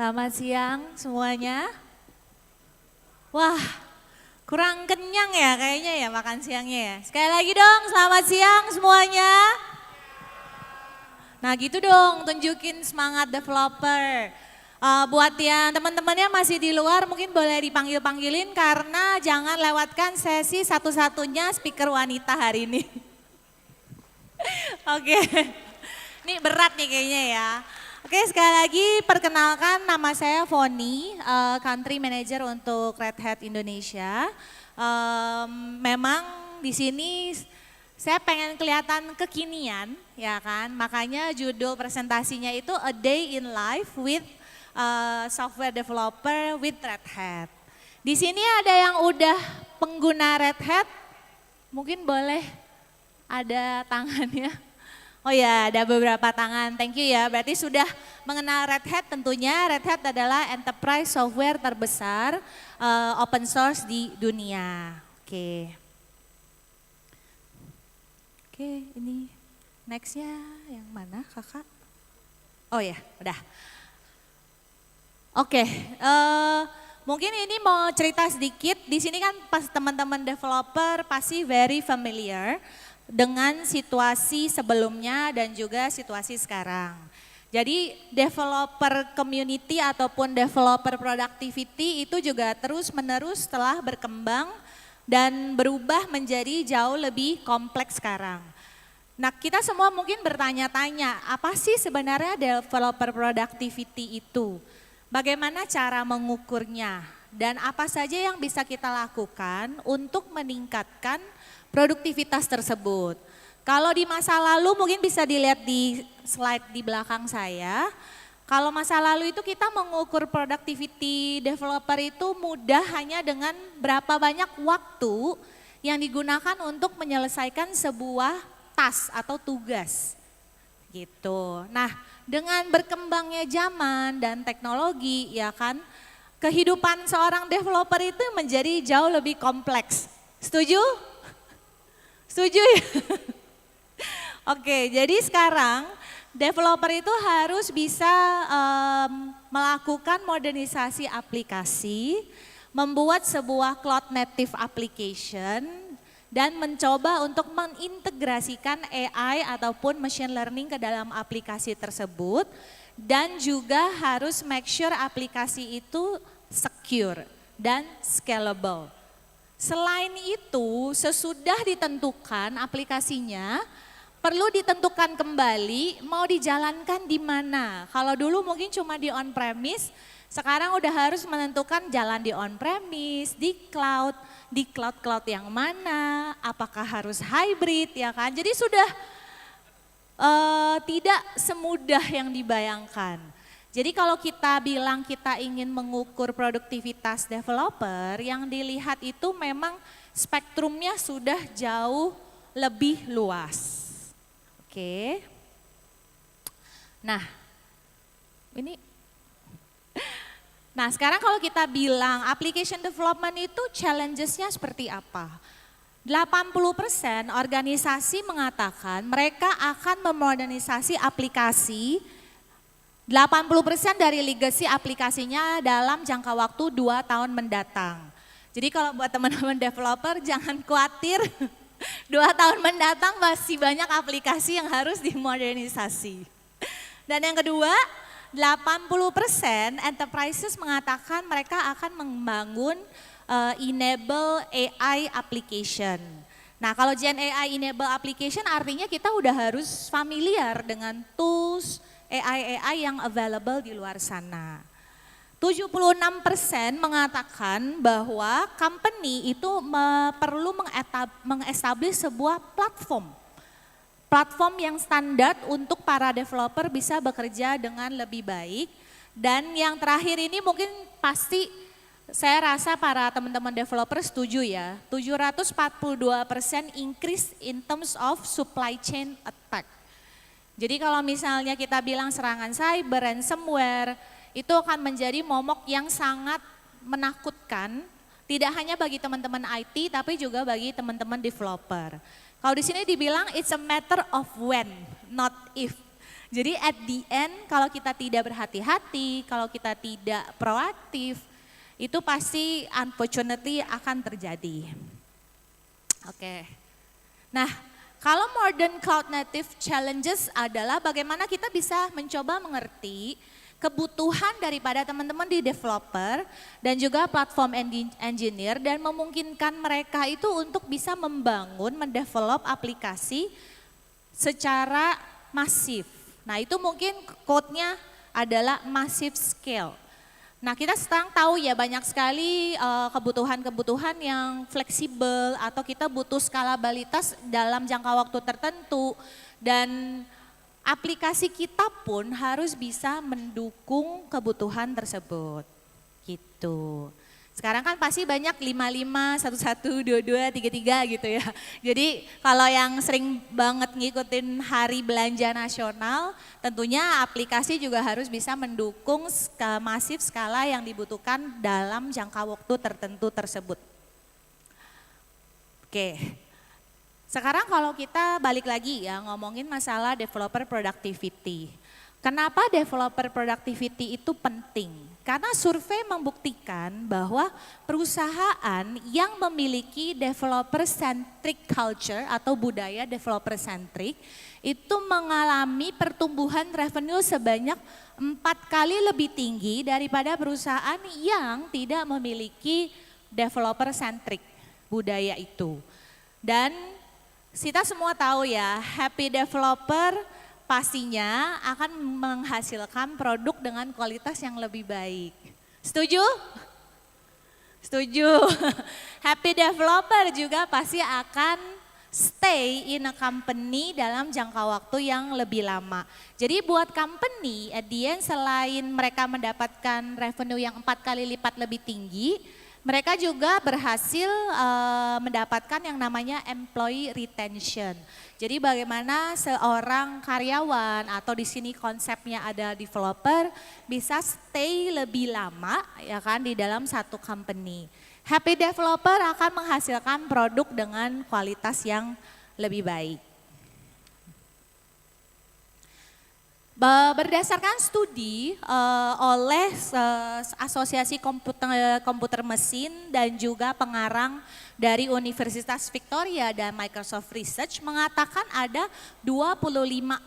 Selamat siang semuanya. Wah, kurang kenyang ya kayaknya ya makan siangnya ya. Sekali lagi dong, selamat siang semuanya. Nah gitu dong, tunjukin semangat developer. Buat yang teman-temannya masih di luar mungkin boleh dipanggil-panggilin karena jangan lewatkan sesi satu-satunya speaker wanita hari ini. Oke, ini berat nih kayaknya ya. Oke, sekali lagi perkenalkan nama saya Foni, Country Manager untuk Red Hat Indonesia. Memang di sini saya pengen kelihatan kekinian, ya kan? Makanya judul presentasinya itu A Day in Life with Software Developer with Red Hat. Di sini ada yang udah pengguna Red Hat, mungkin boleh ada tangannya. Oh ya, ada beberapa tangan, thank you ya. Berarti sudah mengenal Red Hat tentunya. Red Hat adalah enterprise software terbesar open source di dunia. Oke, ini nextnya yang mana kakak? Oh ya, udah. Oke, mungkin ini mau cerita sedikit. Di sini kan pas teman-teman developer pasti very familiar dengan situasi sebelumnya dan juga situasi sekarang. Jadi developer community ataupun developer productivity itu juga terus-menerus telah berkembang dan berubah menjadi jauh lebih kompleks sekarang. Nah, kita semua mungkin bertanya-tanya, apa sih sebenarnya developer productivity itu? Bagaimana cara mengukurnya? Dan apa saja yang bisa kita lakukan untuk meningkatkan produktivitas tersebut. Kalau di masa lalu mungkin bisa dilihat di slide di belakang saya. Kalau masa lalu itu kita mengukur productivity developer itu mudah hanya dengan berapa banyak waktu yang digunakan untuk menyelesaikan sebuah task atau tugas. Gitu. Nah, dengan berkembangnya zaman dan teknologi ya kan, kehidupan seorang developer itu menjadi jauh lebih kompleks. Setuju? Setuju ya? Oke, jadi sekarang developer itu harus bisa melakukan modernisasi aplikasi, membuat sebuah cloud native application, dan mencoba untuk mengintegrasikan AI ataupun machine learning ke dalam aplikasi tersebut, dan juga harus make sure aplikasi itu secure dan scalable. Selain itu, sesudah ditentukan aplikasinya, perlu ditentukan kembali mau dijalankan di mana. Kalau dulu mungkin cuma di on-premise, sekarang udah harus menentukan jalan di on-premise, di cloud yang mana, apakah harus hybrid ya kan. Jadi sudah tidak semudah yang dibayangkan. Jadi kalau kita bilang kita ingin mengukur produktivitas developer, yang dilihat itu memang spektrumnya sudah jauh lebih luas. Oke. Nah, sekarang kalau kita bilang application development itu challenges-nya seperti apa? 80% organisasi mengatakan mereka akan memodernisasi aplikasi 80% dari legacy aplikasinya dalam jangka waktu 2 tahun mendatang. Jadi kalau buat teman-teman developer jangan khawatir, 2 tahun mendatang masih banyak aplikasi yang harus dimodernisasi. Dan yang kedua, 80% enterprises mengatakan mereka akan membangun enable AI application. Nah kalau Gen AI enable application artinya kita udah harus familiar dengan tools, AI yang available di luar sana. 76% mengatakan bahwa company itu perlu mengestablish sebuah platform yang standar untuk para developer bisa bekerja dengan lebih baik. Dan yang terakhir ini mungkin pasti saya rasa para teman-teman developer setuju ya, 742% increase in terms of supply chain attack. Jadi kalau misalnya kita bilang serangan cyber, ransomware, itu akan menjadi momok yang sangat menakutkan, tidak hanya bagi teman-teman IT tapi juga bagi teman-teman developer. Kalau di sini dibilang it's a matter of when, not if. Jadi at the end kalau kita tidak berhati-hati, kalau kita tidak proaktif, itu pasti unfortunately akan terjadi. Oke. Nah, kalau modern cloud native challenges adalah bagaimana kita bisa mencoba mengerti kebutuhan daripada teman-teman di developer dan juga platform engineer dan memungkinkan mereka itu untuk bisa membangun, mendevelop aplikasi secara masif. Nah itu mungkin code-nya adalah massive scale. Nah kita sekarang tahu ya banyak sekali kebutuhan-kebutuhan yang fleksibel atau kita butuh skalabilitas dalam jangka waktu tertentu dan aplikasi kita pun harus bisa mendukung kebutuhan tersebut gitu. Sekarang kan pasti banyak 55, 11, 22, 33 gitu ya. Jadi kalau yang sering banget ngikutin hari belanja nasional, tentunya aplikasi juga harus bisa mendukung masif skala yang dibutuhkan dalam jangka waktu tertentu tersebut. Oke, sekarang kalau kita balik lagi ya ngomongin masalah developer productivity. Kenapa developer productivity itu penting? Karena survei membuktikan bahwa perusahaan yang memiliki developer centric culture atau budaya developer centric itu mengalami pertumbuhan revenue sebanyak 4 kali lebih tinggi daripada perusahaan yang tidak memiliki developer centric budaya itu. Dan kita semua tahu ya, happy developer pastinya akan menghasilkan produk dengan kualitas yang lebih baik. Setuju? Setuju. Happy developer juga pasti akan stay in a company dalam jangka waktu yang lebih lama. Jadi buat company, at the end selain mereka mendapatkan revenue yang 4 kali lipat lebih tinggi, mereka juga berhasil mendapatkan yang namanya employee retention. Jadi bagaimana seorang karyawan atau di sini konsepnya ada developer bisa stay lebih lama ya kan di dalam satu company. Happy developer akan menghasilkan produk dengan kualitas yang lebih baik. Berdasarkan studi oleh Asosiasi Komputer Mesin dan juga pengarang dari Universitas Victoria dan Microsoft Research mengatakan ada 25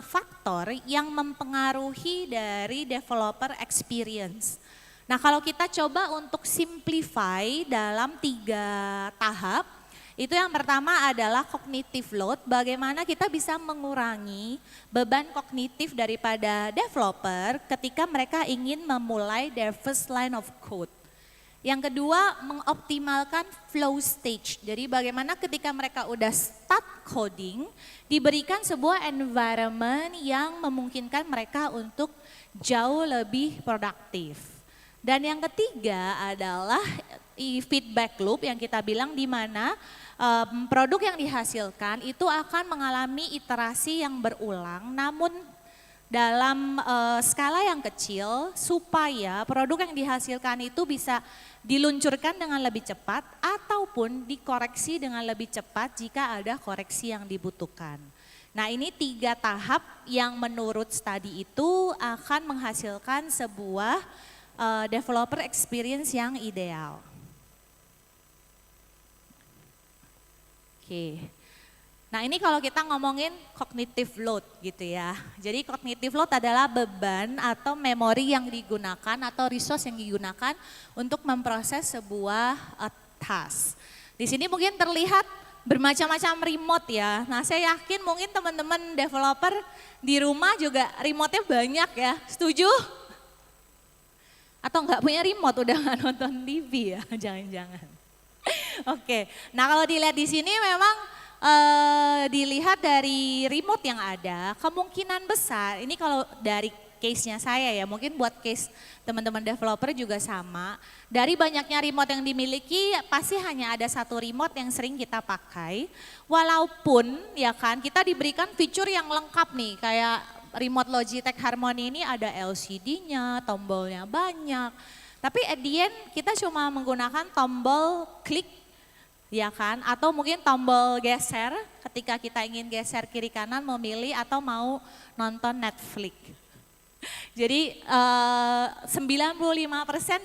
faktor yang mempengaruhi dari developer experience. Nah kalau kita coba untuk simplify dalam 3 tahap, itu yang pertama adalah cognitive load, bagaimana kita bisa mengurangi beban kognitif daripada developer ketika mereka ingin memulai their first line of code. Yang kedua, mengoptimalkan flow stage. Jadi bagaimana ketika mereka udah start coding, diberikan sebuah environment yang memungkinkan mereka untuk jauh lebih produktif. Dan yang ketiga adalah feedback loop yang kita bilang di mana produk yang dihasilkan itu akan mengalami iterasi yang berulang namun dalam skala yang kecil supaya produk yang dihasilkan itu bisa diluncurkan dengan lebih cepat ataupun dikoreksi dengan lebih cepat jika ada koreksi yang dibutuhkan. Nah ini 3 tahap yang menurut studi itu akan menghasilkan sebuah developer experience yang ideal. Oke. Nah ini kalau kita ngomongin cognitive load gitu ya. Jadi cognitive load adalah beban atau memori yang digunakan atau resource yang digunakan untuk memproses sebuah task. Di sini mungkin terlihat bermacam-macam remote ya. Nah saya yakin mungkin teman-teman developer di rumah juga remote-nya banyak ya. Setuju? Atau enggak punya remote udah nggak nonton TV ya, jangan-jangan. Oke, nah kalau dilihat di sini memang dilihat dari remote yang ada, kemungkinan besar ini kalau dari case-nya saya ya, mungkin buat case teman-teman developer juga sama. Dari banyaknya remote yang dimiliki, pasti hanya ada satu remote yang sering kita pakai. Walaupun ya kan kita diberikan fitur yang lengkap nih, kayak remote Logitech Harmony ini ada LCD-nya, tombolnya banyak. Tapi at the end kita cuma menggunakan tombol klik ya kan? Atau mungkin tombol geser ketika kita ingin geser kiri kanan memilih atau mau nonton Netflix. Jadi 95%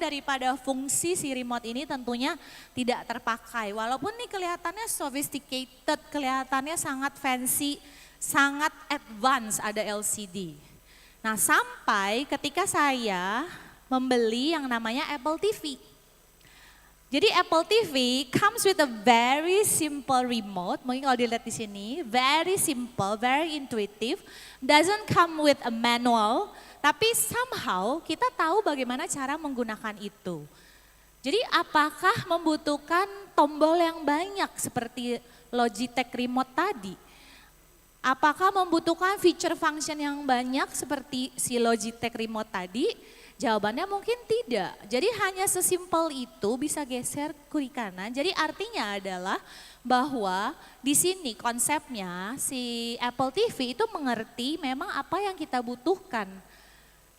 daripada fungsi si remote ini tentunya tidak terpakai. Walaupun ini kelihatannya sophisticated, kelihatannya sangat fancy, sangat advance ada LCD. Nah sampai ketika saya membeli yang namanya Apple TV. Jadi Apple TV comes with a very simple remote, mungkin kalau dilihat di sini, very simple, very intuitive, doesn't come with a manual, tapi somehow kita tahu bagaimana cara menggunakan itu. Jadi apakah membutuhkan tombol yang banyak seperti Logitech remote tadi? Apakah membutuhkan feature function yang banyak seperti si Logitech remote tadi? Jawabannya mungkin tidak. Jadi hanya sesimpel itu bisa geser kiri kanan. Jadi artinya adalah bahwa di sini konsepnya si Apple TV itu mengerti memang apa yang kita butuhkan.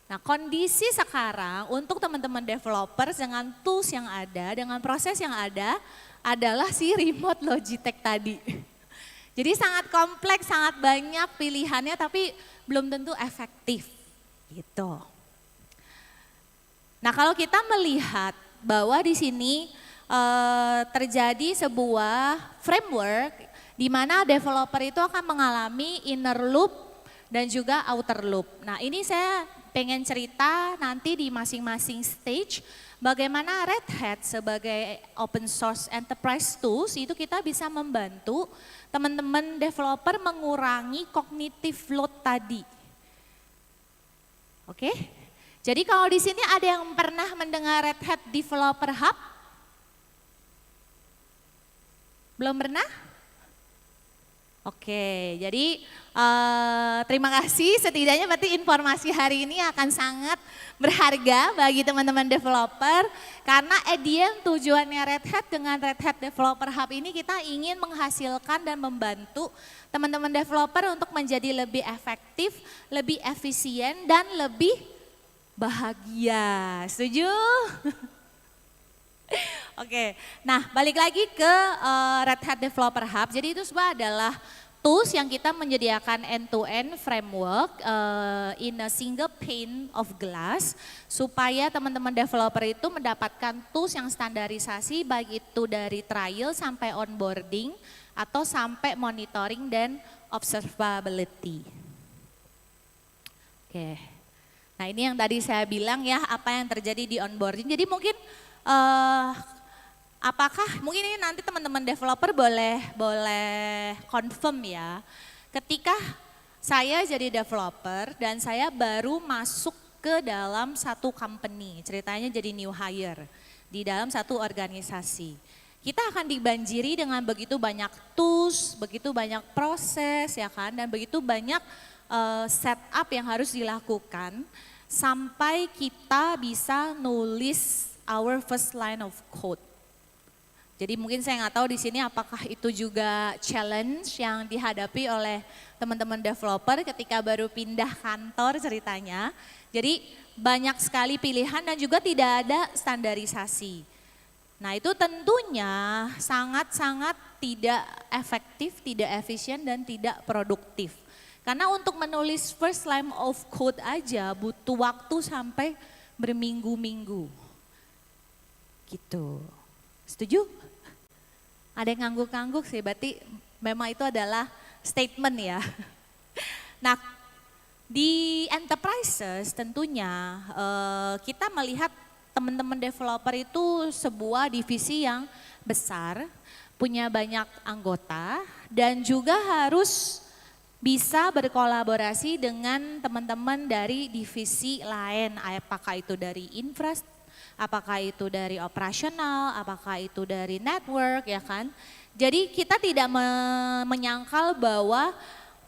Nah kondisi sekarang untuk teman-teman developers dengan tools yang ada, dengan proses yang ada adalah si remote Logitech tadi. Jadi sangat kompleks, sangat banyak pilihannya tapi belum tentu efektif gitu. Nah kalau kita melihat bahwa di sini terjadi sebuah framework di mana developer itu akan mengalami inner loop dan juga outer loop. Nah ini saya pengen cerita nanti di masing-masing stage bagaimana Red Hat sebagai open source enterprise tools itu kita bisa membantu teman-teman developer mengurangi cognitive load tadi. Oke? Jadi kalau di sini ada yang pernah mendengar Red Hat Developer Hub? Belum pernah? Oke, jadi terima kasih setidaknya berarti informasi hari ini akan sangat berharga bagi teman-teman developer karena at the end tujuannya Red Hat dengan Red Hat Developer Hub ini kita ingin menghasilkan dan membantu teman-teman developer untuk menjadi lebih efektif, lebih efisien dan lebih bahagia, setuju? Oke, nah balik lagi ke Red Hat Developer Hub. Jadi itu sebenarnya adalah tools yang kita menyediakan end-to-end framework in a single pane of glass supaya teman-teman developer itu mendapatkan tools yang standarisasi baik itu dari trial sampai onboarding atau sampai monitoring dan observability. Oke. Nah ini yang tadi saya bilang ya apa yang terjadi di onboarding. Jadi mungkin apakah mungkin ini nanti teman-teman developer boleh confirm ya. Ketika saya jadi developer dan saya baru masuk ke dalam satu company, ceritanya jadi new hire di dalam satu organisasi. Kita akan dibanjiri dengan begitu banyak tools, begitu banyak proses ya kan dan begitu banyak setup yang harus dilakukan sampai kita bisa nulis our first line of code. Jadi mungkin saya nggak tahu di sini apakah itu juga challenge yang dihadapi oleh teman-teman developer ketika baru pindah kantor ceritanya. Jadi banyak sekali pilihan dan juga tidak ada standarisasi. Nah itu tentunya sangat-sangat tidak efektif, tidak efisien dan tidak produktif. Karena untuk menulis first line of code aja butuh waktu sampai berminggu-minggu. Gitu. Setuju? Ada yang ngangguk-ngangguk sih, berarti memang itu adalah statement ya. Nah di enterprises tentunya kita melihat teman-teman developer itu sebuah divisi yang besar, punya banyak anggota dan juga harus bisa berkolaborasi dengan teman-teman dari divisi lain, apakah itu dari infrastruktur, apakah itu dari operasional, apakah itu dari network ya kan. Jadi kita tidak menyangkal bahwa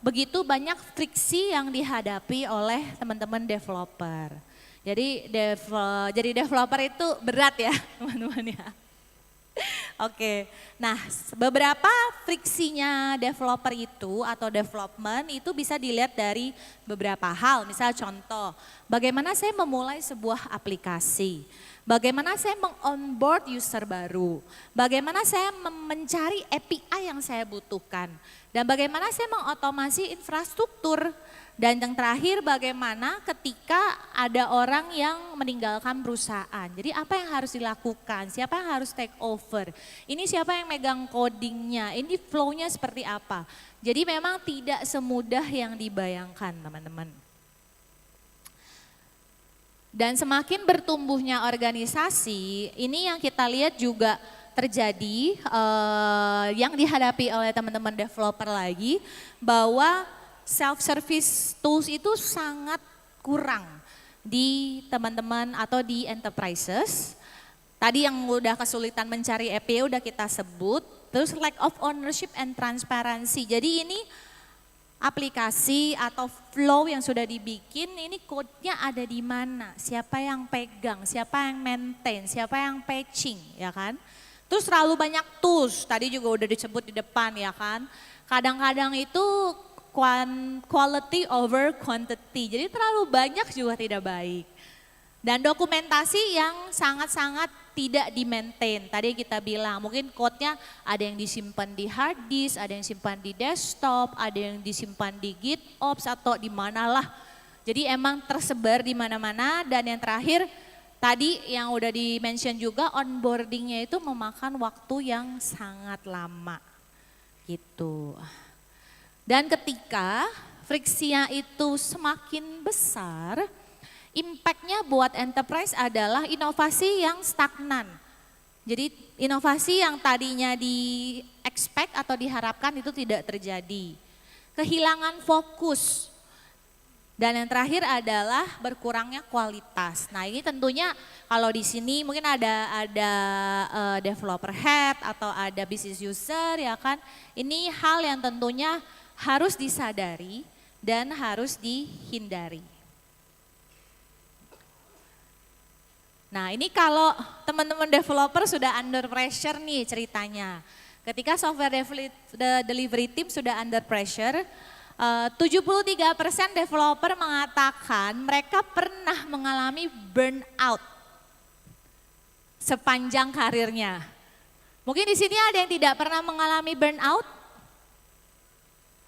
begitu banyak friksi yang dihadapi oleh teman-teman developer. Jadi developer itu berat ya teman-teman ya. Oke, nah beberapa friksinya developer itu atau development itu bisa dilihat dari beberapa hal. Misal contoh, bagaimana saya memulai sebuah aplikasi, Bagaimana saya meng-onboard user baru, bagaimana saya mencari API yang saya butuhkan, dan bagaimana saya mengotomasi infrastruktur. Dan yang terakhir bagaimana ketika ada orang yang meninggalkan perusahaan. Jadi apa yang harus dilakukan, siapa yang harus take over, ini siapa yang megang codingnya, ini flow-nya seperti apa. Jadi memang tidak semudah yang dibayangkan teman-teman. Dan semakin bertumbuhnya organisasi, ini yang kita lihat juga terjadi yang dihadapi oleh teman-teman developer lagi, bahwa self-service tools itu sangat kurang di teman-teman atau di enterprises. Tadi yang udah kesulitan mencari API udah kita sebut, terus lack of ownership and transparency. Jadi ini aplikasi atau flow yang sudah dibikin, ini code-nya ada di mana, siapa yang pegang, siapa yang maintain, siapa yang patching, ya kan. Terus terlalu banyak tools, tadi juga udah disebut di depan ya kan. Kadang-kadang itu quality over quantity, jadi terlalu banyak juga tidak baik. Dan dokumentasi yang sangat-sangat tidak di-maintain, tadi kita bilang mungkin code-nya ada yang disimpan di hard disk, ada yang disimpan di desktop, ada yang disimpan di GitOps atau di manalah. Jadi emang tersebar di mana-mana. Dan yang terakhir tadi yang udah di-mention juga, onboardingnya itu memakan waktu yang sangat lama gitu. Dan ketika friksinya itu semakin besar, impact-nya buat enterprise adalah inovasi yang stagnan. Jadi inovasi yang tadinya di-expect atau diharapkan itu tidak terjadi. Kehilangan fokus. Dan yang terakhir adalah berkurangnya kualitas. Nah ini tentunya kalau di sini mungkin ada developer head atau ada business user ya kan. Ini hal yang tentunya harus disadari dan harus dihindari. Nah ini kalau teman-teman developer sudah under pressure nih ceritanya. Ketika software delivery team sudah under pressure, 73% developer mengatakan mereka pernah mengalami burnout sepanjang karirnya. Mungkin di sini ada yang tidak pernah mengalami burnout?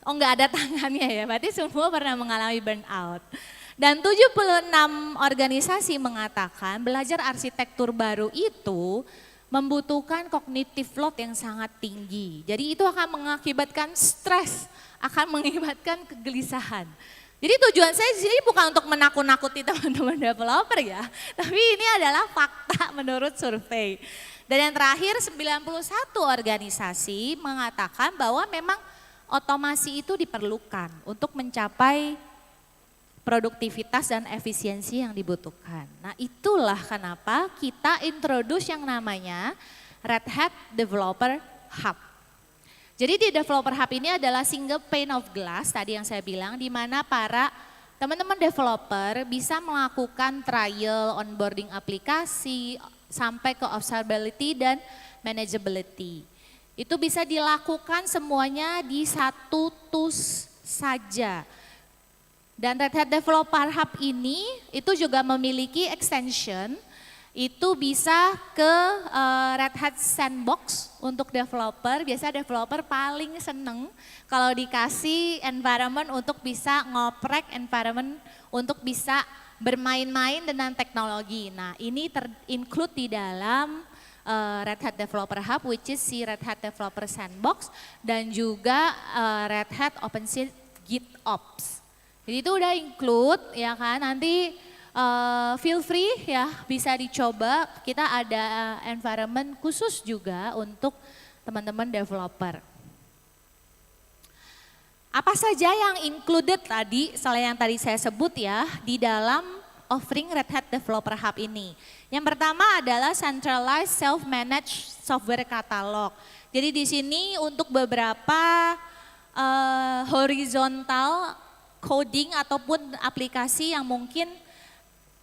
Oh enggak ada tangannya ya, berarti semua pernah mengalami burnout. Dan 76 organisasi mengatakan belajar arsitektur baru itu membutuhkan cognitive load yang sangat tinggi. Jadi itu akan mengakibatkan stres, akan mengakibatkan kegelisahan. Jadi tujuan saya di sini bukan untuk menakut-nakuti teman-teman developer ya, tapi ini adalah fakta menurut survei. Dan yang terakhir 91 organisasi mengatakan bahwa memang otomasi itu diperlukan untuk mencapai produktivitas dan efisiensi yang dibutuhkan. Nah itulah kenapa kita introduce yang namanya Red Hat Developer Hub. Jadi di Developer Hub ini adalah single pane of glass tadi yang saya bilang, di mana para teman-teman developer bisa melakukan trial, onboarding aplikasi, sampai ke observability dan manageability. Itu bisa dilakukan semuanya di satu tools saja. Dan Red Hat Developer Hub ini itu juga memiliki extension, itu bisa ke Red Hat Sandbox untuk developer. Biasa developer paling seneng kalau dikasih environment untuk bisa ngoprek, environment untuk bisa bermain-main dengan teknologi. Nah ini ter-include di dalam Red Hat Developer Hub, which is si Red Hat Developer Sandbox dan juga Red Hat OpenShift GitOps. Jadi itu udah include ya kan, nanti feel free ya bisa dicoba, kita ada environment khusus juga untuk teman-teman developer. Apa saja yang included tadi, selain yang tadi saya sebut ya, di dalam offering Red Hat Developer Hub ini. Yang pertama adalah centralized self-managed software catalog. Jadi di sini untuk beberapa horizontal coding ataupun aplikasi yang mungkin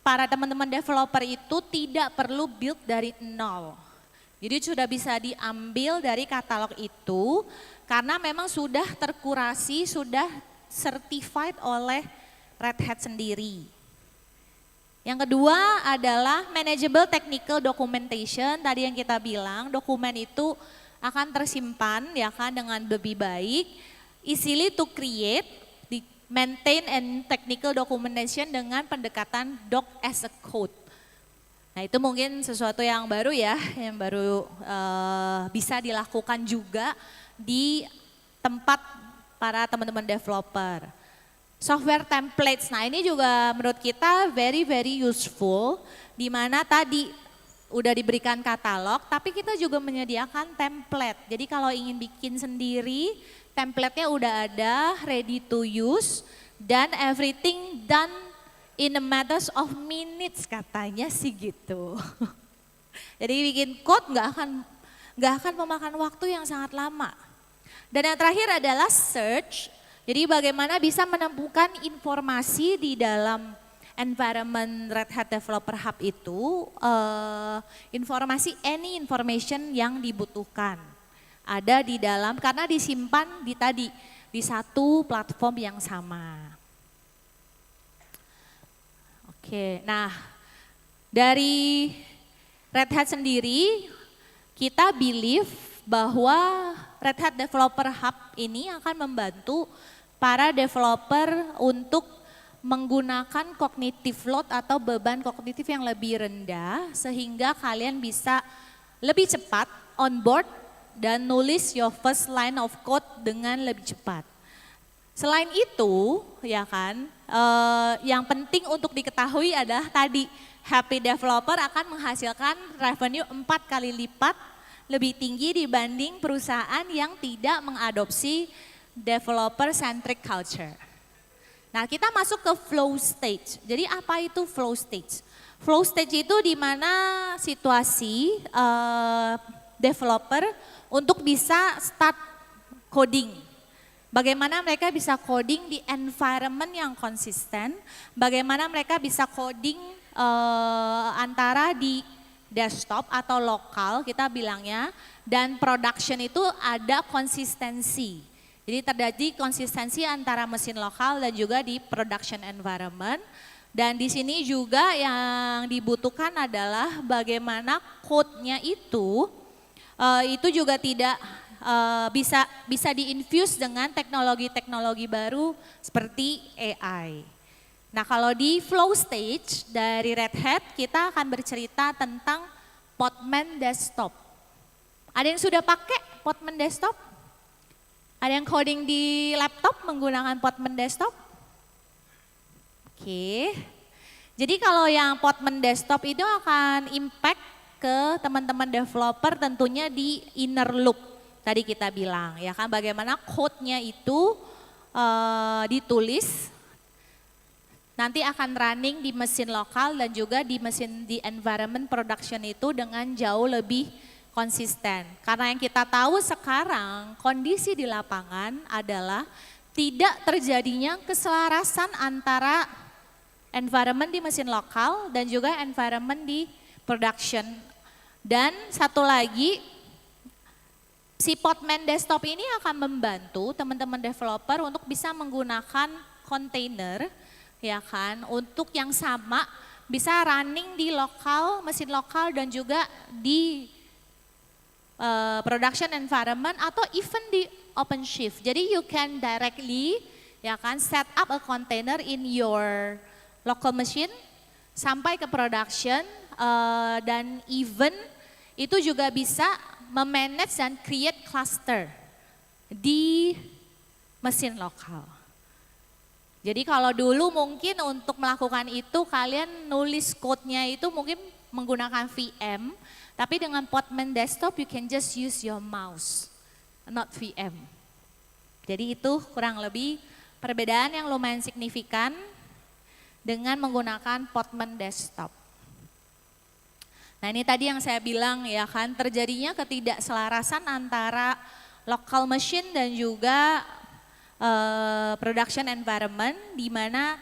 para teman-teman developer itu tidak perlu build dari nol. Jadi sudah bisa diambil dari katalog itu karena memang sudah terkurasi, sudah certified oleh Red Hat sendiri. Yang kedua adalah manageable technical documentation. Tadi yang kita bilang dokumen itu akan tersimpan ya kan dengan lebih baik, easily to create, maintain and technical documentation dengan pendekatan doc as a code. Nah itu mungkin sesuatu yang baru ya, yang baru bisa dilakukan juga di tempat para teman-teman developer. Software templates, nah ini juga menurut kita very useful, di mana tadi udah diberikan katalog, tapi kita juga menyediakan template. Jadi kalau ingin bikin sendiri, template-nya udah ada, ready to use, dan everything done in a matters of minutes katanya sih gitu. Jadi bikin code nggak akan memakan waktu yang sangat lama. Dan yang terakhir adalah search. Jadi bagaimana bisa menemukan informasi di dalam environment Red Hat Developer Hub itu, informasi any information yang dibutuhkan ada di dalam karena disimpan di satu platform yang sama. Oke, nah dari Red Hat sendiri kita believe bahwa Red Hat Developer Hub ini akan membantu para developer untuk menggunakan cognitive load atau beban kognitif yang lebih rendah sehingga kalian bisa lebih cepat onboard dan nulis your first line of code dengan lebih cepat. Selain itu, ya kan, yang penting untuk diketahui adalah tadi happy developer akan menghasilkan revenue 4 kali lipat lebih tinggi dibanding perusahaan yang tidak mengadopsi developer centric culture. Nah, kita masuk ke flow stage. Jadi apa itu flow stage? Flow stage itu di mana situasi developer untuk bisa start coding. Bagaimana mereka bisa coding di environment yang konsisten, bagaimana mereka bisa coding antara di desktop atau lokal kita bilangnya, dan production itu ada konsistensi. Jadi terjadi konsistensi antara mesin lokal dan juga di production environment. Dan di sini juga yang dibutuhkan adalah bagaimana code-nya itu juga tidak bisa diinfuse dengan teknologi-teknologi baru seperti AI. Nah kalau di flow stage dari Red Hat kita akan bercerita tentang Podman Desktop. Ada yang sudah pakai Podman Desktop? Ada yang coding di laptop menggunakan Podman Desktop? Oke. Jadi kalau yang Podman Desktop itu akan impact ke teman-teman developer tentunya di inner loop. Tadi kita bilang ya kan bagaimana code-nya itu ditulis nanti akan running di mesin lokal dan juga di environment production itu dengan jauh lebih konsisten. Karena yang kita tahu sekarang kondisi di lapangan adalah tidak terjadinya keselarasan antara environment di mesin lokal dan juga environment di production. Dan satu lagi, si Podman Desktop ini akan membantu teman-teman developer untuk bisa menggunakan container, ya kan, untuk yang sama bisa running di lokal, mesin lokal dan juga di production environment atau even di OpenShift. Jadi you can directly, ya kan, set up a container in your local machine sampai ke production dan even itu juga bisa memanage dan create cluster di mesin lokal. Jadi kalau dulu mungkin untuk melakukan itu kalian nulis code-nya itu mungkin menggunakan VM, tapi dengan Podman Desktop you can just use your mouse, not VM. Jadi itu kurang lebih perbedaan yang lumayan signifikan dengan menggunakan Podman Desktop. Nah ini tadi yang saya bilang ya kan terjadinya ketidakselarasan antara local machine dan juga production environment di mana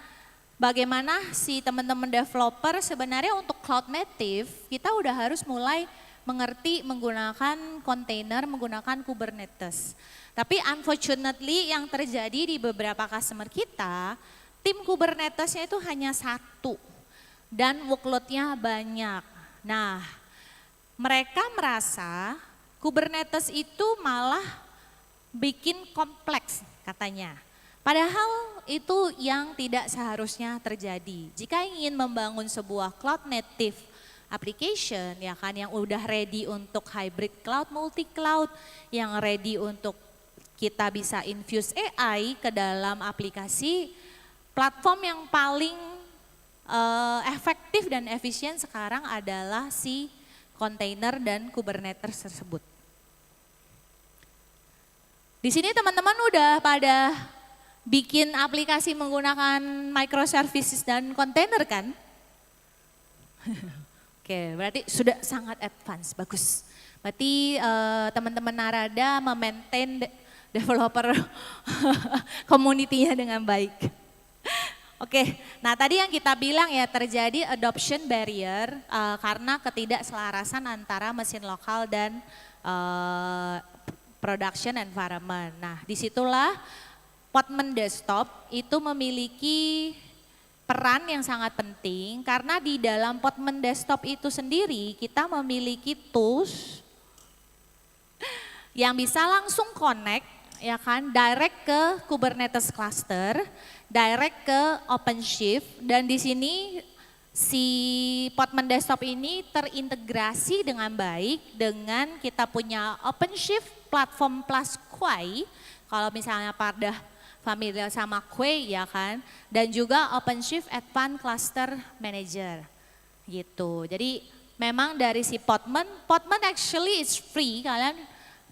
bagaimana si teman-teman developer sebenarnya untuk cloud native kita udah harus mulai mengerti menggunakan container, menggunakan Kubernetes. Tapi unfortunately yang terjadi di beberapa customer kita, tim Kubernetesnya itu hanya satu. dan workload-nya banyak. Nah, mereka merasa Kubernetes itu malah bikin kompleks katanya. Padahal itu yang tidak seharusnya terjadi. Jika ingin membangun sebuah cloud native application ya kan yang udah ready untuk hybrid cloud, multi cloud, yang ready untuk kita bisa infuse AI ke dalam aplikasi, platform yang paling efektif dan efisien sekarang adalah si container dan Kubernetes tersebut. Di sini teman-teman udah pada bikin aplikasi menggunakan microservices dan container kan? Oke, berarti sudah sangat advance, bagus. Berarti teman-teman Narada memaintain developer community-nya dengan baik. Oke, nah tadi yang kita bilang ya terjadi adoption barrier karena ketidakselarasan antara mesin lokal dan production environment. Nah disitulah Podman Desktop itu memiliki peran yang sangat penting karena di dalam Podman Desktop itu sendiri kita memiliki tools yang bisa langsung connect ya kan direct ke Kubernetes cluster, direct ke OpenShift dan di sini si Podman Desktop ini terintegrasi dengan baik dengan kita punya OpenShift platform plus Quay. Kalau misalnya pada familiar sama Quay ya kan, dan juga OpenShift Advanced Cluster Manager gitu. Jadi memang dari si Podman actually is free, kalian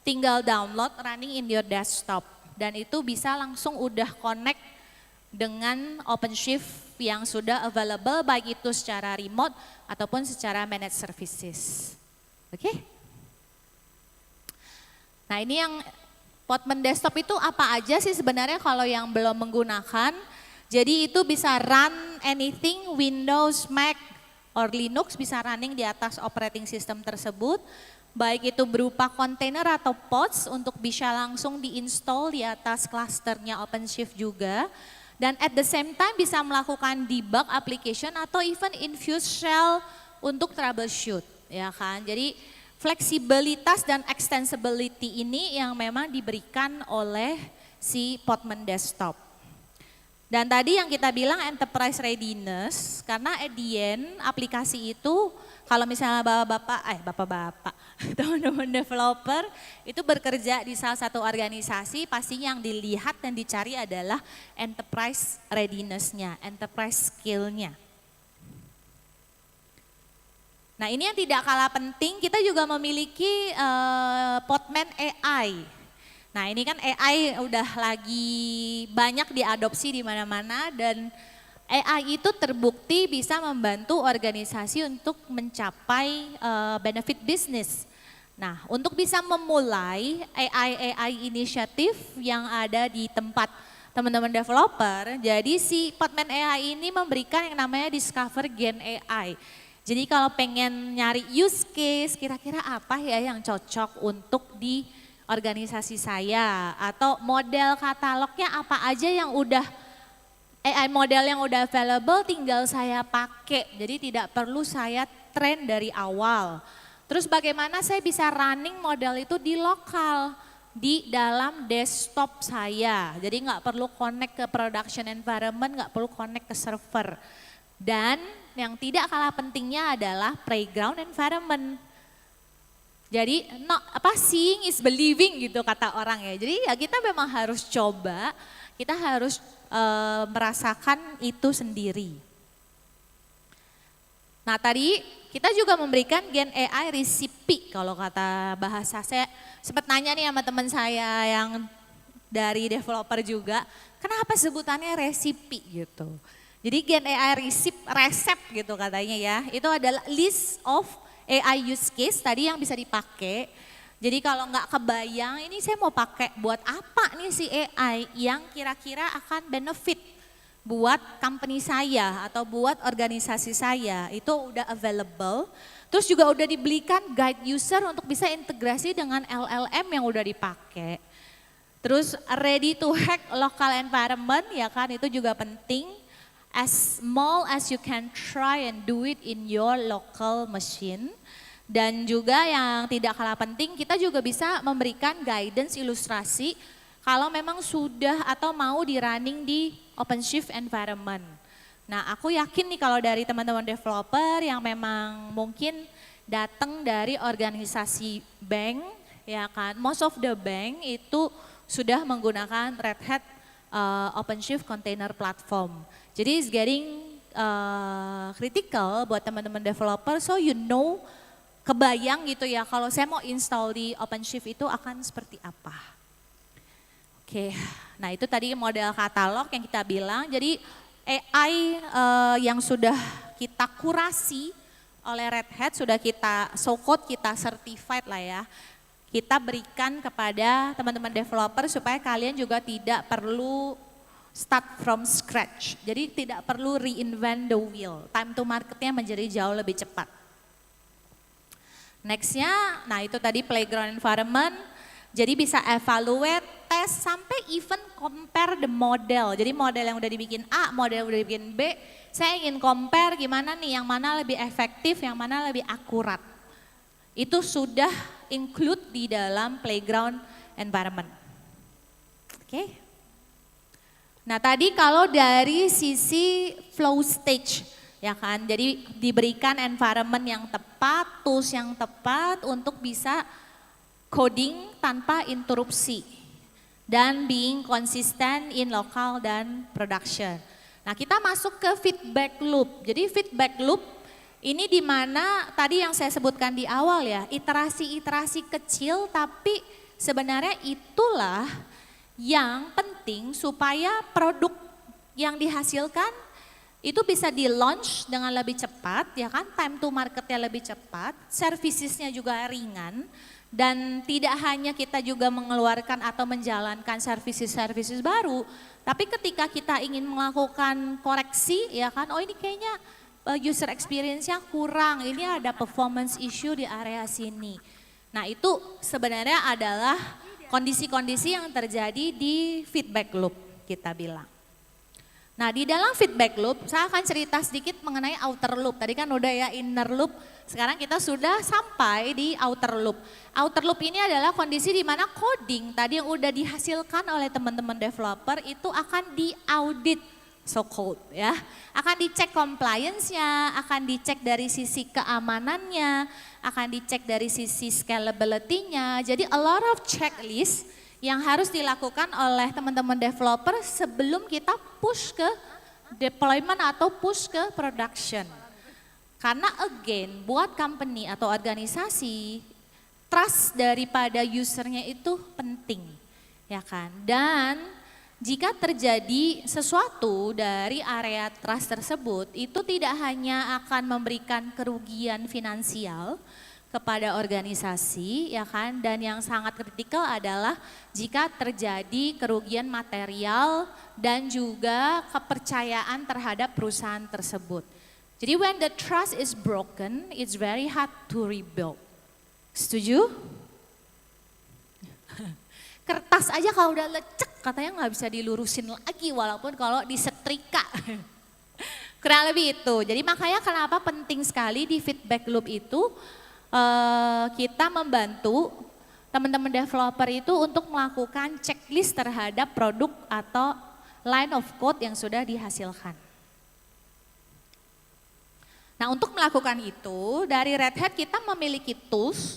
tinggal download running in your desktop dan itu bisa langsung udah connect dengan OpenShift yang sudah available baik itu secara remote ataupun secara managed services. Oke? Nah ini yang Podman Desktop itu apa aja sih sebenarnya kalau yang belum menggunakan. Jadi itu bisa run anything Windows, Mac, or Linux bisa running di atas operating system tersebut. Baik itu berupa container atau pods untuk bisa langsung diinstal di atas clusternya OpenShift juga. Dan at the same time bisa melakukan debug application atau even infuse shell untuk troubleshoot. Ya kan, jadi fleksibilitas dan extensibility ini yang memang diberikan oleh si Podman Desktop. Dan tadi yang kita bilang enterprise readiness, karena at the end aplikasi itu kalau misalnya bapak-bapak, teman-teman developer itu bekerja di salah satu organisasi, pasti yang dilihat dan dicari adalah enterprise readiness-nya, enterprise skill-nya. Nah ini yang tidak kalah penting, kita juga memiliki Podman AI. Nah ini kan AI udah lagi banyak diadopsi di mana-mana dan AI itu terbukti bisa membantu organisasi untuk mencapai benefit bisnis. Nah untuk bisa memulai AI inisiatif yang ada di tempat teman-teman developer, jadi si Podman AI ini memberikan yang namanya Discover Gen AI. Jadi kalau pengen nyari use case, kira-kira apa ya yang cocok untuk di organisasi saya atau model katalognya apa aja yang udah AI model yang udah available tinggal saya pakai. Jadi tidak perlu saya train dari awal. Terus bagaimana saya bisa running model itu di lokal, di dalam desktop saya. Jadi nggak perlu connect ke production environment, nggak perlu connect ke server. Dan yang tidak kalah pentingnya adalah playground environment. Jadi seeing is believing gitu kata orang ya. Jadi ya kita memang harus coba, kita harus merasakan itu sendiri. Nah tadi kita juga memberikan Gen AI recipe kalau kata bahasa. Saya sempat nanya nih sama teman saya yang dari developer juga, kenapa sebutannya recipe gitu. Jadi Gen AI resep gitu katanya ya, itu adalah list of AI use case tadi yang bisa dipakai. Jadi kalau nggak kebayang ini saya mau pakai buat apa nih si AI yang kira-kira akan benefit buat company saya atau buat organisasi saya, itu udah available. Terus juga udah dibelikan guide user untuk bisa integrasi dengan LLM yang udah dipakai. Terus ready to hack local environment ya kan, itu juga penting. as small as you can try and do it in your local machine. Dan juga yang tidak kalah penting, kita juga bisa memberikan guidance ilustrasi kalau memang sudah atau mau di running di OpenShift environment. Nah, aku yakin nih kalau dari teman-teman developer yang memang mungkin datang dari organisasi bank, ya kan, most of the bank itu sudah menggunakan Red Hat OpenShift Container Platform. Jadi it's getting critical buat teman-teman developer, so you know, kebayang gitu ya kalau saya mau install di OpenShift itu akan seperti apa. Oke, nah itu tadi model katalog yang kita bilang. Jadi AI yang sudah kita kurasi oleh Red Hat, sudah kita so-called, kita certified lah ya. Kita berikan kepada teman-teman developer supaya kalian juga tidak perlu start from scratch. Jadi tidak perlu reinvent the wheel. Time to marketnya menjadi jauh lebih cepat. Nextnya, nah itu tadi playground environment, jadi bisa evaluate, tes, sampai even compare the model. Jadi model yang udah dibikin A, model yang udah dibikin B, saya ingin compare gimana nih, yang mana lebih efektif, yang mana lebih akurat. Itu sudah include di dalam playground environment. Oke. Nah tadi kalau dari sisi flow stage, ya kan, jadi diberikan environment yang tepat, tools yang tepat untuk bisa coding tanpa interupsi dan being consistent in local dan production. Nah kita masuk ke feedback loop. Jadi feedback loop ini di mana tadi yang saya sebutkan di awal ya, iterasi-iterasi kecil tapi sebenarnya itulah yang penting supaya produk yang dihasilkan itu bisa di launch dengan lebih cepat, ya kan, time to marketnya lebih cepat, servicesnya juga ringan, dan tidak hanya kita juga mengeluarkan atau menjalankan services baru, tapi ketika kita ingin melakukan koreksi, ya kan, oh ini kayaknya user experience-nya kurang, ini ada performance issue di area sini. Nah itu sebenarnya adalah kondisi-kondisi yang terjadi di feedback loop kita bilang. Nah di dalam feedback loop saya akan cerita sedikit mengenai outer loop. Tadi kan udah ya inner loop, sekarang kita sudah sampai di outer loop. Outer loop ini adalah kondisi di mana coding tadi yang udah dihasilkan oleh teman-teman developer itu akan diaudit, so called ya. Akan dicek compliance-nya, akan dicek dari sisi keamanannya, akan dicek dari sisi scalability-nya. Jadi a lot of checklist yang harus dilakukan oleh teman-teman developer sebelum kita push ke deployment atau push ke production. Karena again, buat company atau organisasi, trust daripada usernya itu penting, ya kan? Dan jika terjadi sesuatu dari area trust tersebut, itu tidak hanya akan memberikan kerugian finansial kepada organisasi, ya kan, dan yang sangat kritikal adalah jika terjadi kerugian material dan juga kepercayaan terhadap perusahaan tersebut. Jadi when the trust is broken, it's very hard to rebuild. Setuju? Kertas aja kalau udah lecek katanya nggak bisa dilurusin lagi walaupun kalau disetrika. Kurang lebih itu. Jadi makanya kenapa penting sekali di feedback loop itu kita membantu teman-teman developer itu untuk melakukan checklist terhadap produk atau line of code yang sudah dihasilkan. Nah untuk melakukan itu dari Red Hat kita memiliki tools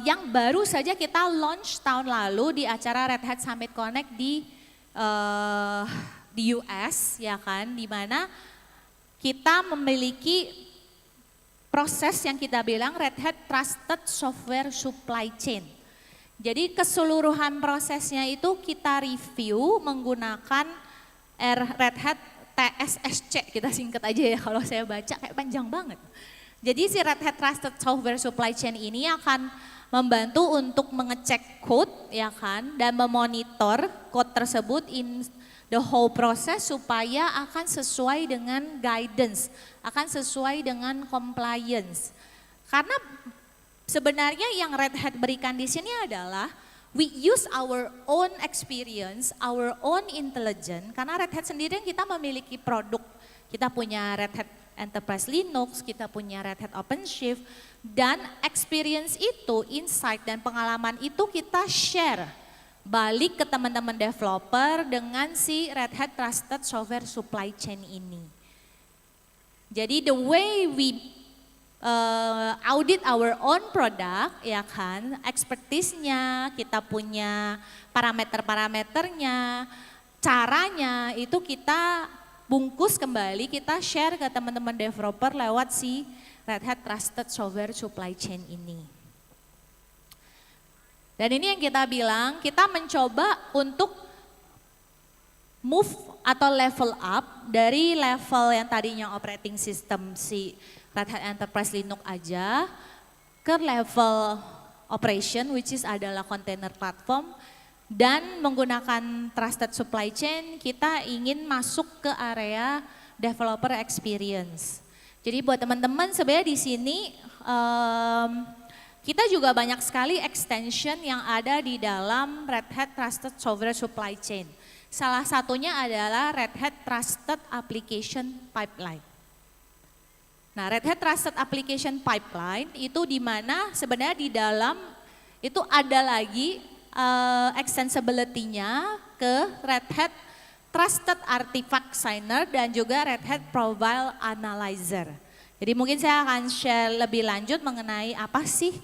yang baru saja kita launch tahun lalu di acara Red Hat Summit Connect di US, ya kan, di mana kita memiliki proses yang kita bilang Red Hat Trusted Software Supply Chain. Jadi keseluruhan prosesnya itu kita review menggunakan Red Hat TSSC, kita singkat aja ya kalau saya baca kayak panjang banget. Jadi si Red Hat Trusted Software Supply Chain ini akan membantu untuk mengecek code, ya kan, dan memonitor code tersebut in the whole process supaya akan sesuai dengan guidance, akan sesuai dengan compliance. Karena sebenarnya yang Red Hat berikan di sini adalah we use our own experience, our own intelligence. Karena Red Hat sendiri kita memiliki produk Kita punya Red Hat Enterprise Linux, kita punya Red Hat OpenShift, dan experience itu, insight dan pengalaman itu kita share balik ke teman-teman developer dengan si Red Hat Trusted Software Supply Chain ini. Jadi the way we audit our own product, ya kan, expertise-nya, kita punya parameter-parameternya, caranya itu kita bungkus kembali, kita share ke teman-teman developer lewat si Red Hat Trusted Software Supply Chain ini. Dan ini yang kita bilang, kita mencoba untuk move atau level up dari level yang tadinya operating system si Red Hat Enterprise Linux aja ke level operation, which is adalah container platform, dan menggunakan trusted supply chain kita ingin masuk ke area developer experience. Jadi buat teman-teman sebenarnya di sini kita juga banyak sekali extension yang ada di dalam Red Hat Trusted Software Supply Chain. Salah satunya adalah Red Hat Trusted Application Pipeline. Nah, Red Hat Trusted Application Pipeline itu di mana sebenarnya di dalam itu ada lagi extensibility-nya ke Red Hat Trusted Artifact Signer dan juga Red Hat Profile Analyzer. Jadi mungkin saya akan share lebih lanjut mengenai apa sih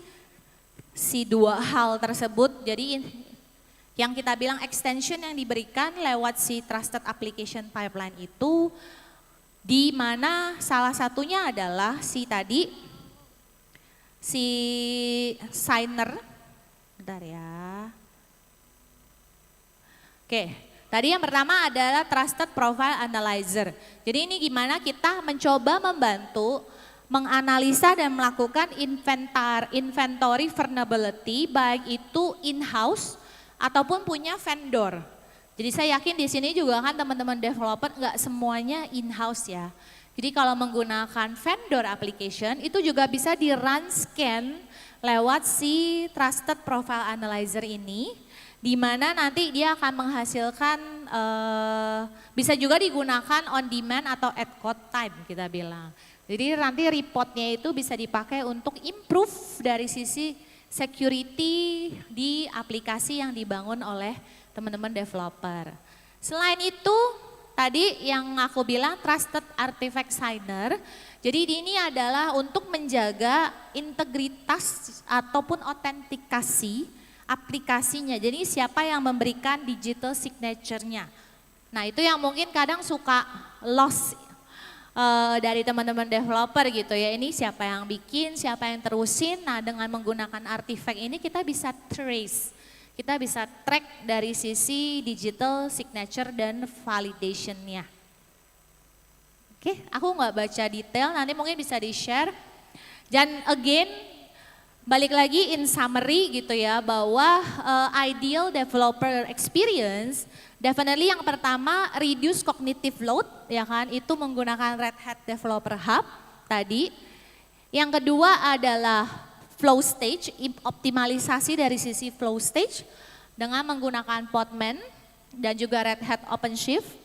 si dua hal tersebut. Jadi yang kita bilang extension yang diberikan lewat si Trusted Application Pipeline itu, di mana salah satunya adalah si tadi, si signer, bentar ya. Oke, tadi yang pertama adalah Trusted Profile Analyzer. Jadi ini gimana kita mencoba membantu menganalisa dan melakukan inventory vulnerability, baik itu in-house ataupun punya vendor. Jadi saya yakin di sini juga kan teman-teman developer nggak semuanya in-house ya. Jadi kalau menggunakan vendor application itu juga bisa di run scan lewat si Trusted Profile Analyzer ini, di mana nanti dia akan menghasilkan, bisa juga digunakan on demand atau at code time kita bilang. Jadi nanti reportnya itu bisa dipakai untuk improve dari sisi security di aplikasi yang dibangun oleh teman-teman developer. Selain itu, tadi yang aku bilang Trusted Artifact Signer, jadi ini adalah untuk menjaga integritas ataupun autentikasi aplikasinya. Jadi siapa yang memberikan digital signature-nya. Nah itu yang mungkin kadang suka loss dari teman-teman developer gitu ya. Ini siapa yang bikin, siapa yang terusin. Nah dengan menggunakan artifact ini kita bisa trace. Kita bisa track dari sisi digital signature dan validation-nya. Oke, aku nggak baca detail, nanti mungkin bisa di-share. Dan again, balik lagi in summary gitu ya, bahwa ideal developer experience, definitely yang pertama reduce cognitive load, ya kan, itu menggunakan Red Hat Developer Hub tadi. Yang kedua adalah flow stage, optimalisasi dari sisi flow stage dengan menggunakan Podman dan juga Red Hat OpenShift.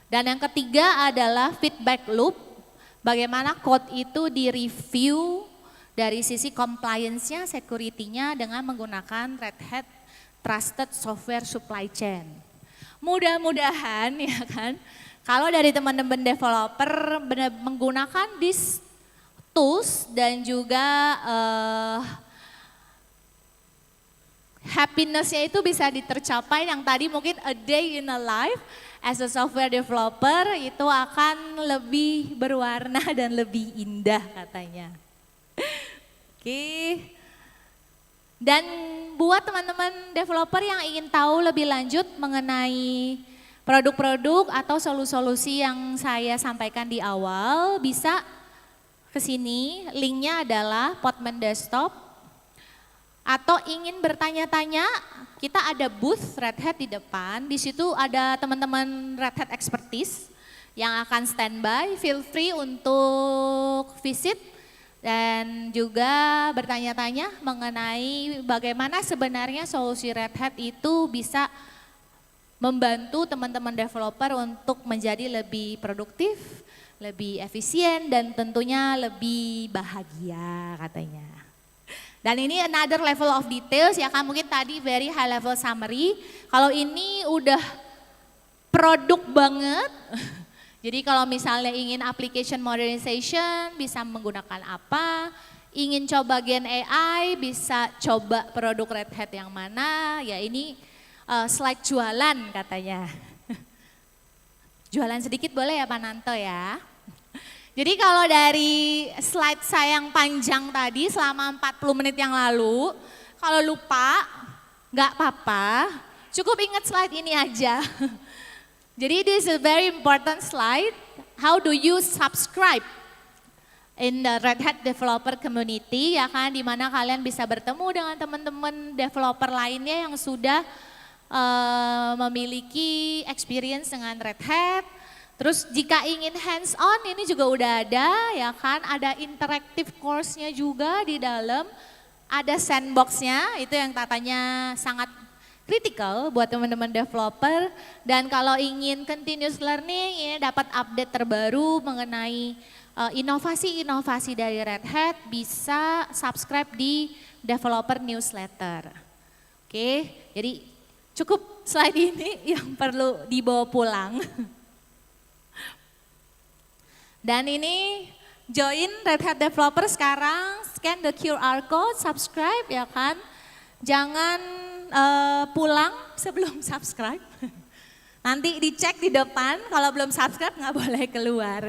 Dan yang ketiga adalah feedback loop, bagaimana code itu di-review dari sisi compliance-nya, security-nya dengan menggunakan Red Hat Trusted Software Supply Chain. Mudah-mudahan ya kan, kalau dari teman-teman developer menggunakan these tools dan juga happiness-nya itu bisa ditercapai, yang tadi mungkin a day in a life as a software developer itu akan lebih berwarna dan lebih indah katanya. Oke. Dan buat teman-teman developer yang ingin tahu lebih lanjut mengenai produk-produk atau solusi-solusi yang saya sampaikan di awal, bisa ke sini, linknya adalah Podman Desktop. Atau ingin bertanya-tanya, kita ada booth Red Hat di depan, di situ ada teman-teman Red Hat Expertise yang akan standby, feel free untuk visit dan juga bertanya-tanya mengenai bagaimana sebenarnya solusi Red Hat itu bisa membantu teman-teman developer untuk menjadi lebih produktif, lebih efisien dan tentunya lebih bahagia katanya. Dan ini another level of details ya kan, mungkin tadi very high level summary. Kalau ini udah produk banget. Jadi kalau misalnya ingin application modernization bisa menggunakan apa, ingin coba Gen AI bisa coba produk Red Hat yang mana, ya ini slide jualan katanya. Jualan sedikit boleh ya Pak Nanto ya. Jadi kalau dari slide saya yang panjang tadi selama 40 menit yang lalu, kalau lupa nggak apa-apa, cukup ingat slide ini aja. Jadi this is a very important slide, how do you subscribe in the Red Hat developer community ya kan, dimana kalian bisa bertemu dengan teman-teman developer lainnya yang sudah memiliki experience dengan Red Hat. Terus jika ingin hands on ini juga udah ada ya kan, ada interactive course-nya juga di dalam, ada sandbox-nya itu yang katanya sangat critical buat teman-teman developer. Dan kalau ingin continuous learning ini dapat update terbaru mengenai inovasi-inovasi dari Red Hat, bisa subscribe di developer newsletter. Oke, jadi cukup slide ini yang perlu dibawa pulang. Dan ini join Red Hat Developer sekarang, scan the QR code, subscribe ya kan. Jangan pulang sebelum subscribe. Nanti dicek di depan, kalau belum subscribe nggak boleh keluar.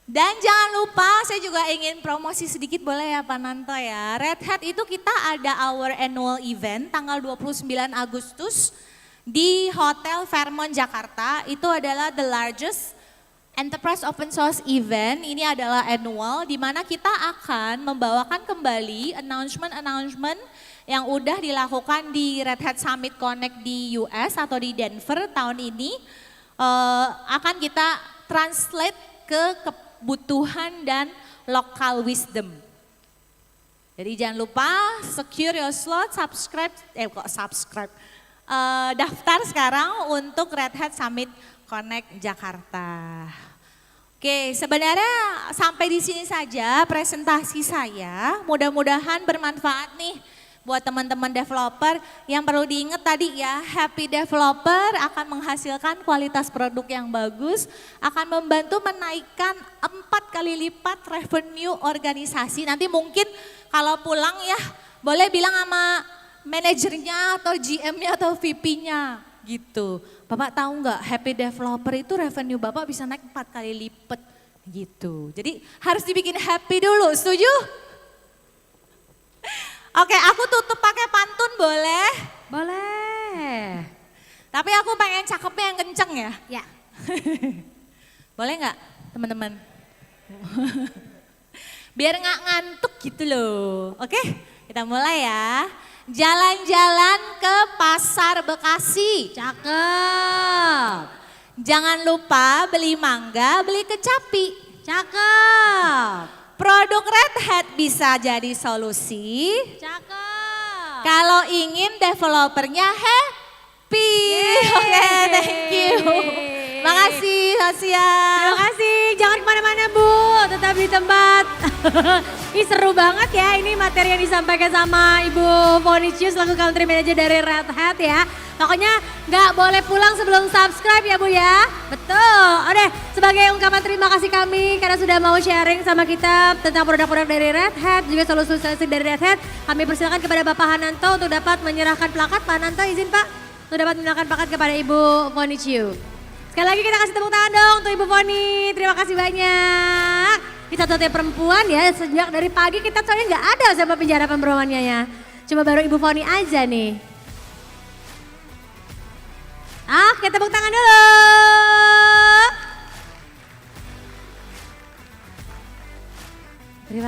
Dan jangan lupa saya juga ingin promosi sedikit boleh ya Pak Nanto ya. Red Hat itu kita ada our annual event tanggal 29 Agustus di Hotel Fairmont Jakarta. Itu adalah the largest Enterprise Open Source Event. Ini adalah annual di mana kita akan membawakan kembali announcement yang udah dilakukan di Red Hat Summit Connect di US atau di Denver tahun ini. Akan kita translate ke kebutuhan dan local wisdom. Jadi jangan lupa secure your slot, daftar sekarang untuk Red Hat Summit Connect Jakarta. Oke, sebenarnya sampai di sini saja presentasi saya. Mudah-mudahan bermanfaat nih buat teman-teman developer. Yang perlu diingat tadi ya, happy developer akan menghasilkan kualitas produk yang bagus, akan membantu menaikkan 4 kali lipat revenue organisasi. Nanti mungkin kalau pulang ya boleh bilang sama manajernya atau GM-nya atau VP-nya gitu. Bapak tahu nggak, happy developer itu revenue Bapak bisa naik 4 kali lipat gitu. Jadi harus dibikin happy dulu, setuju? Oke, aku tutup pakai pantun boleh? Boleh. Tapi aku pengen cakepnya yang kenceng ya. Ya. Boleh nggak teman-teman? Biar nggak ngantuk gitu loh. Oke, kita mulai ya. Jalan-jalan ke Pasar Bekasi. Cakep. Jangan lupa beli mangga, beli kecapi. Cakep. Produk Red Hat bisa jadi solusi. Cakep. Kalau ingin developernya happy. Oke, thank you. Makasih, selamat siang. Terima kasih, jangan kemana-mana Bu, tetap di tempat. Ini seru banget ya, ini materi yang disampaikan sama Ibu Vonicius selaku Country Manager dari Red Hat ya. Pokoknya nggak boleh pulang sebelum subscribe ya Bu ya. Betul, oke sebagai ungkapan terima kasih kami karena sudah mau sharing sama kita tentang produk-produk dari Red Hat, juga solusi-solusi dari Red Hat. Kami persilakan kepada Bapak Hananto untuk dapat menyerahkan plakat. Pak Hananto izin Pak, untuk dapat menyerahkan plakat kepada Ibu Vonicius. Sekali lagi kita kasih tepuk tangan dong untuk Ibu Foni, terima kasih banyak. Ini satu-satunya perempuan ya, sejak dari pagi kita soalnya nggak ada sama penjara pemromannya ya. Cuma baru Ibu Foni aja nih. Oke, tepuk tangan dulu.